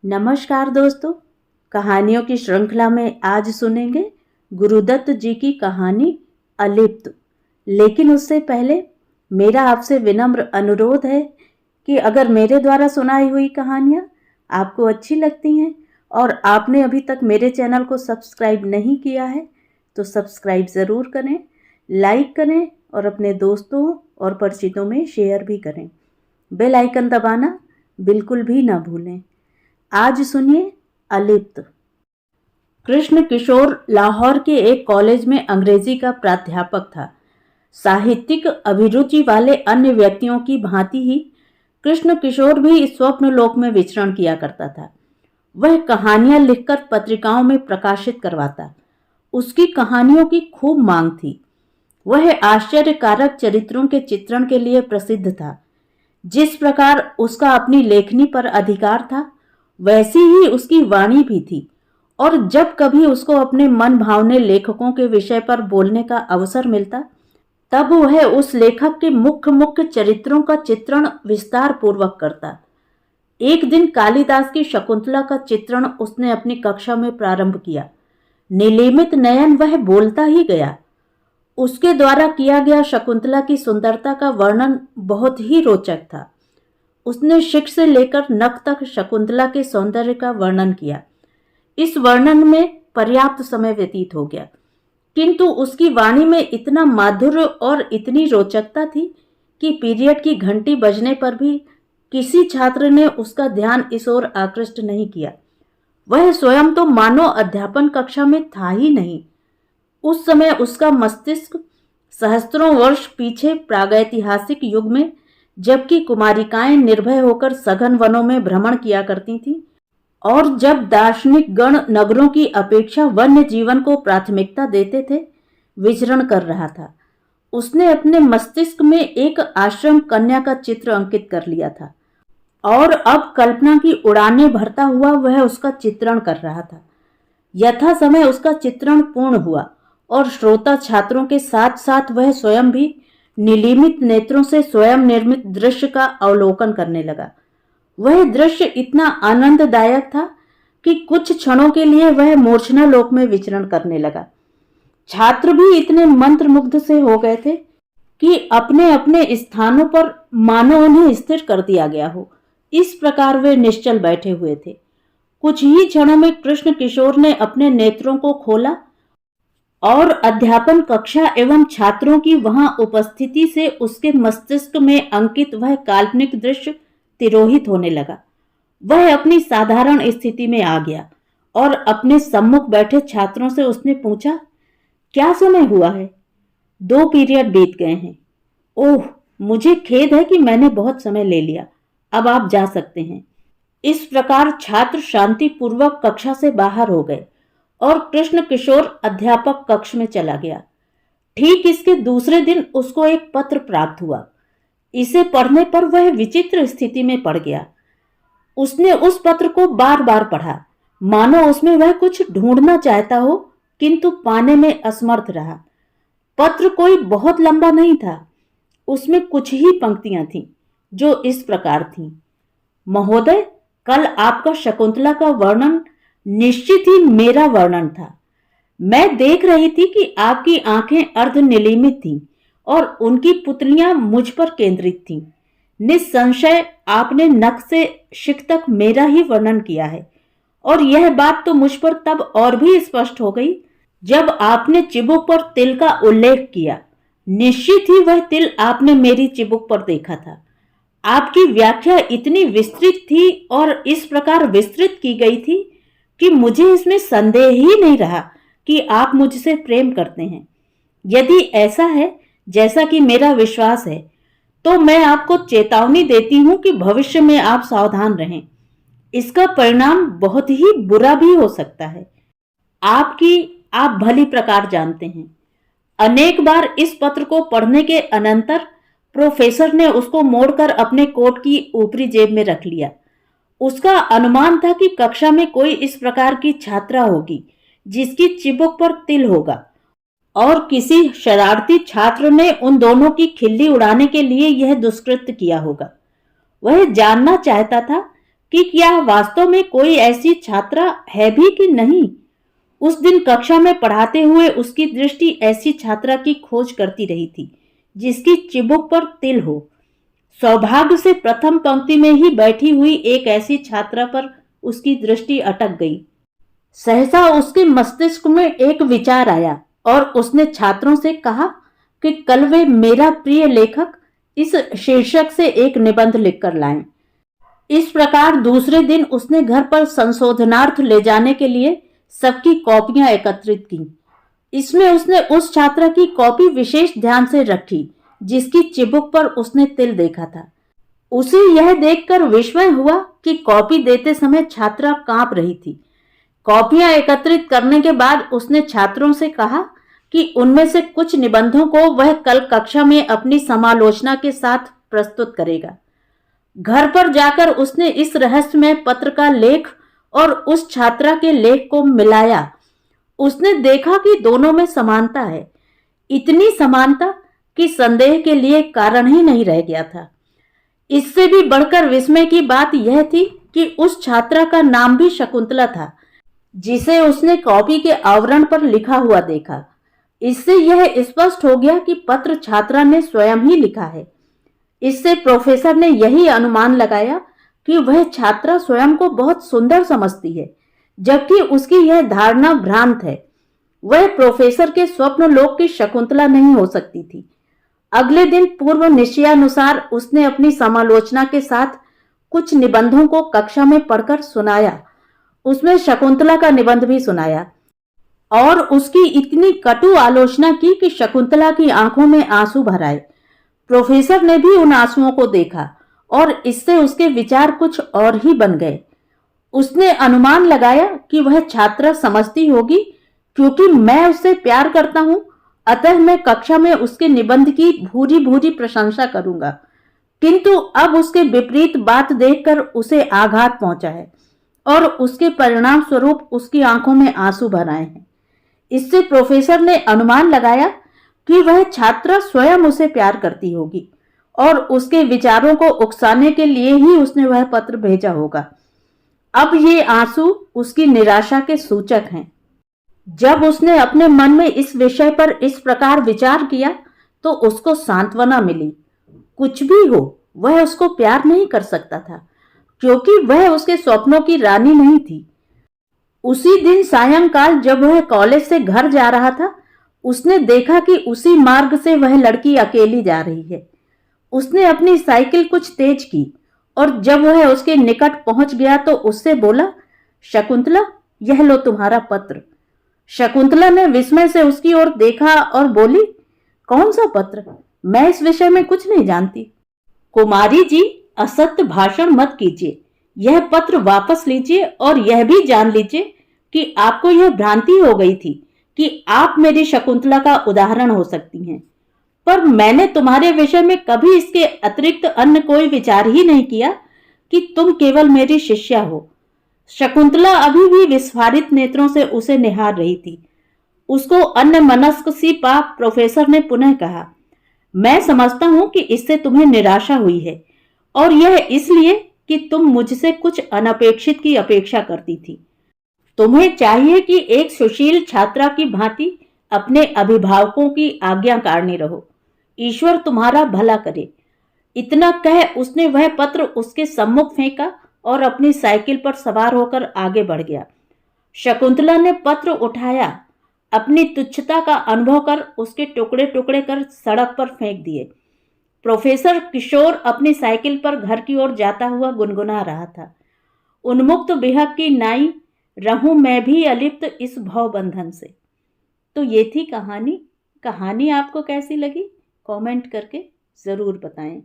नमस्कार दोस्तों, कहानियों की श्रृंखला में आज सुनेंगे गुरुदत्त जी की कहानी अलिप्त। लेकिन उससे पहले मेरा आपसे विनम्र अनुरोध है कि अगर मेरे द्वारा सुनाई हुई कहानियाँ आपको अच्छी लगती हैं और आपने अभी तक मेरे चैनल को सब्सक्राइब नहीं किया है तो सब्सक्राइब ज़रूर करें, लाइक करें और अपने दोस्तों और परिचितों में शेयर भी करें। बेल आइकन दबाना बिल्कुल भी ना भूलें। आज सुनिए अलिप्त। कृष्ण किशोर लाहौर के एक कॉलेज में अंग्रेजी का प्राध्यापक था। साहित्यिक अभिरुचि वाले अन्य व्यक्तियों की भांति ही कृष्ण किशोर भी स्वप्न लोक में विचरण किया करता था। वह कहानियां लिखकर पत्रिकाओं में प्रकाशित करवाता। उसकी कहानियों की खूब मांग थी। वह आश्चर्यकारक चरित्रों के चित्रण के लिए प्रसिद्ध था। जिस प्रकार उसका अपनी लेखनी पर अधिकार था, वैसी ही उसकी वाणी भी थी, और जब कभी उसको अपने मन भावने लेखकों के विषय पर बोलने का अवसर मिलता, तब वह उस लेखक के मुख्य मुख्य चरित्रों का चित्रण विस्तार पूर्वक करता। एक दिन कालिदास की शकुंतला का चित्रण उसने अपनी कक्षा में प्रारंभ किया। निलीमित नयन वह बोलता ही गया। उसके द्वारा किया गया शकुंतला की सुंदरता का वर्णन बहुत ही रोचक था। उसने शिख से लेकर नख तक शकुंतला के सौंदर्य का वर्णन किया। इस वर्णन में पर्याप्त समय व्यतीत हो गया, किंतु उसकी वाणी में इतना माधुर्य और इतनी रोचकता थी कि पीरियड की घंटी बजने पर भी किसी छात्र ने उसका ध्यान इस ओर आकृष्ट नहीं किया। वह स्वयं तो मानो अध्यापन कक्षा में था ही नहीं। उस समय उसका मस्तिष्क सहस्त्रों वर्ष पीछे प्रागैतिहासिक युग में, जबकि कुमारिकाएं निर्भय होकर सघन वनों में भ्रमण किया करती थीं, और जब दार्शनिक गण नगरों की अपेक्षा वन्य जीवन को प्राथमिकता देते थे, विचरण कर रहा था। उसने अपने मस्तिष्क में एक आश्रम कन्या का चित्र अंकित कर लिया था, और अब कल्पना की उड़ानें भरता हुआ वह उसका चित्रण कर रहा था। यथा समय उसका चित्रण पूर्ण हुआ, और श्रोता छात्रों के साथ साथ वह स्वयं भी निलीमित नेत्रों से स्वयं निर्मित दृश्य का अवलोकन करने लगा। वह दृश्य इतना आनंददायक था कि कुछ क्षणों के लिए वह मूर्छना लोक में विचरण करने लगा। छात्र भी इतने मंत्रमुग्ध से हो गए थे कि अपने अपने स्थानों पर मानो उन्हें स्थिर कर दिया गया हो, इस प्रकार वे निश्चल बैठे हुए थे। कुछ ही क्षणों में कृष्ण किशोर ने अपने नेत्रों को खोला और अध्यापन कक्षा एवं छात्रों की वहां उपस्थिति से उसके मस्तिष्क में अंकित वह काल्पनिक दृश्य तिरोहित होने लगा। वह अपनी साधारण स्थिति में आ गया और अपने सम्मुख बैठे छात्रों से उसने पूछा, क्या समय हुआ है? 2 पीरियड बीत गए हैं। ओह, मुझे खेद है कि मैंने बहुत समय ले लिया। अब आप जा सकते हैं। इस प्रकार छात्र शांतिपूर्वक कक्षा से बाहर हो गए और कृष्ण किशोर अध्यापक कक्ष में चला गया। ठीक इसके दूसरे दिन उसको एक पत्र प्राप्त हुआ। इसे पढ़ने पर वह विचित्र स्थिति में पड़ गया। उसने उस पत्र को बार बार पढ़ा, मानो उसमें वह कुछ ढूंढना चाहता हो, किंतु पाने में असमर्थ रहा। पत्र कोई बहुत लंबा नहीं था। उसमें कुछ ही पंक्तियां थीं, जो इस प्रकार थीं। महोदय, कल आपका शकुंतला का वर्णन निश्चित ही मेरा वर्णन था। मैं देख रही थी कि आपकी आंखें अर्ध निलीमित थीं और उनकी पुतलियां मुझ पर केंद्रित थीं। निस्संशय आपने नख से शिख तक मेरा ही वर्णन किया है, और यह बात तो मुझ पर तब और भी स्पष्ट हो गई जब आपने चिबुक पर तिल का उल्लेख किया। निश्चित ही वह तिल आपने मेरी चिबुक पर देखा था। आपकी व्याख्या इतनी विस्तृत थी और इस प्रकार विस्तृत की गई थी कि मुझे इसमें संदेह ही नहीं रहा कि आप मुझसे प्रेम करते हैं। यदि ऐसा है जैसा कि मेरा विश्वास है, तो मैं आपको चेतावनी देती हूं कि भविष्य में आप सावधान रहें। इसका परिणाम बहुत ही बुरा भी हो सकता है। आप भली प्रकार जानते हैं। अनेक बार इस पत्र को पढ़ने के अनंतर प्रोफेसर ने उसको मोड़कर अपने कोट की ऊपरी जेब में रख लिया। उसका अनुमान था कि कक्षा में कोई इस प्रकार की छात्रा होगी जिसकी चिबुक पर तिल होगा, और किसी शरारती छात्र ने उन दोनों की खिल्ली उड़ाने के लिए यह दुष्कृत्य किया होगा। वह जानना चाहता था कि क्या वास्तव में कोई ऐसी छात्रा है भी कि नहीं। उस दिन कक्षा में पढ़ाते हुए उसकी दृष्टि ऐसी छात्रा की खोज करती रही थी जिसकी चिबुक पर तिल हो। सौभाग्य से प्रथम पंक्ति में ही बैठी हुई एक ऐसी छात्रा पर उसकी दृष्टि अटक गई। सहसा उसके मस्तिष्क में एक विचार आया और उसने छात्रों से कहा कि कल वे मेरा प्रिय लेखक इस शीर्षक से एक निबंध लिखकर लाएं। इस प्रकार दूसरे दिन उसने घर पर संशोधनार्थ ले जाने के लिए सबकी कॉपियां एकत्रित की। इसमें उसने उस छात्रा की कॉपी विशेष ध्यान से रखी जिसकी चिबुक पर उसने तिल देखा था। उसे यह देखकर विस्मय हुआ कि कॉपी देते समय छात्रा कांप रही थी। कॉपियां एकत्रित करने के बाद उसने छात्रों से कहा कि उनमें से कुछ निबंधों को वह कल कक्षा में अपनी समालोचना के साथ प्रस्तुत करेगा। घर पर जाकर उसने इस रहस्यमय पत्र का लेख और उस छात्रा के लेख को मिलाया। उसने देखा कि दोनों में समानता है, इतनी समानता कि संदेह के लिए कारण ही नहीं रह गया था। इससे भी बढ़कर विस्मय की बात यह थी कि उस छात्रा का नाम भी शकुंतला था जिसे उसने कॉपी के आवरण पर लिखा हुआ देखा। इससे यह स्पष्ट हो गया कि पत्र छात्रा ने स्वयं ही लिखा है। इससे प्रोफेसर ने यही अनुमान लगाया कि वह छात्रा स्वयं को बहुत सुंदर समझती है, जबकि उसकी यह धारणा भ्रांत है। वह प्रोफेसर के स्वप्न लोक की शकुंतला नहीं हो सकती थी। अगले दिन पूर्व निश्चयानुसार उसने अपनी समालोचना के साथ कुछ निबंधों को कक्षा में पढ़कर सुनाया। उसमें शकुंतला का निबंध भी सुनाया और उसकी इतनी कटु आलोचना की कि शकुंतला की आंखों में आंसू भर आए। प्रोफेसर ने भी उन आंसुओं को देखा और इससे उसके विचार कुछ और ही बन गए। उसने अनुमान लगाया कि वह छात्रा समझती होगी क्योंकि मैं उससे प्यार करता हूं, अतः मैं कक्षा में उसके निबंध की भूरी भूरी प्रशंसा करूंगा। किंतु अब उसके विपरीत बात देखकर उसे आघात पहुंचा है और उसके परिणाम स्वरूप उसकी आंखों में आंसू भर आए हैं। इससे प्रोफेसर ने अनुमान लगाया कि वह छात्रा स्वयं उसे प्यार करती होगी और उसके विचारों को उकसाने के लिए ही उसने वह पत्र भेजा होगा। अब ये आंसू उसकी निराशा के सूचक हैं। जब उसने अपने मन में इस विषय पर इस प्रकार विचार किया तो उसको सांत्वना मिली। कुछ भी हो, वह उसको प्यार नहीं कर सकता था क्योंकि वह उसके स्वप्नों की रानी नहीं थी। उसी दिन सायंकाल जब वह कॉलेज से घर जा रहा था, उसने देखा कि उसी मार्ग से वह लड़की अकेली जा रही है। उसने अपनी साइकिल कुछ तेज की और जब वह उसके निकट पहुंच गया तो उससे बोला, शकुंतला, यह लो तुम्हारा पत्र। शकुंतला ने विस्मय से उसकी ओर देखा और बोली, कौन सा पत्र? मैं इस विषय में कुछ नहीं जानती। कुमारी जी, असत्य भाषण मत कीजिए। यह पत्र वापस लीजिए और यह भी जान लीजिए कि आपको यह भ्रांति हो गई थी कि आप मेरी शकुंतला का उदाहरण हो सकती हैं। पर मैंने तुम्हारे विषय में कभी इसके अतिरिक्त अन्य कोई विचार ही नहीं किया कि तुम केवल मेरी शिष्या हो। शकुंतला अभी भी विस्फारित नेत्रों से उसे निहार रही थी। उसको अन्य मनस्क सी पा प्रोफेसर ने पुनः कहा, मैं समझता हूं कि इससे तुम्हें निराशा हुई है और यह इसलिए कि तुम मुझसे कुछ अनपेक्षित की अपेक्षा करती थी। तुम्हें चाहिए कि एक सुशील छात्रा की भांति अपने अभिभावकों की आज्ञाकारिणी रहो। ईश्वर तुम्हारा भला करे। इतना कह उसने वह पत्र उसके सम्मुख फेंका और अपनी साइकिल पर सवार होकर आगे बढ़ गया। शकुंतला ने पत्र उठाया, अपनी तुच्छता का अनुभव कर उसके टुकड़े टुकड़े कर सड़क पर फेंक दिए। प्रोफेसर किशोर अपनी साइकिल पर घर की ओर जाता हुआ गुनगुना रहा था, उन्मुक्त विहग की नाई रहूं मैं भी अलिप्त इस भव बंधन से। तो ये थी कहानी। कहानी आपको कैसी लगी कमेंट करके ज़रूर बताएं।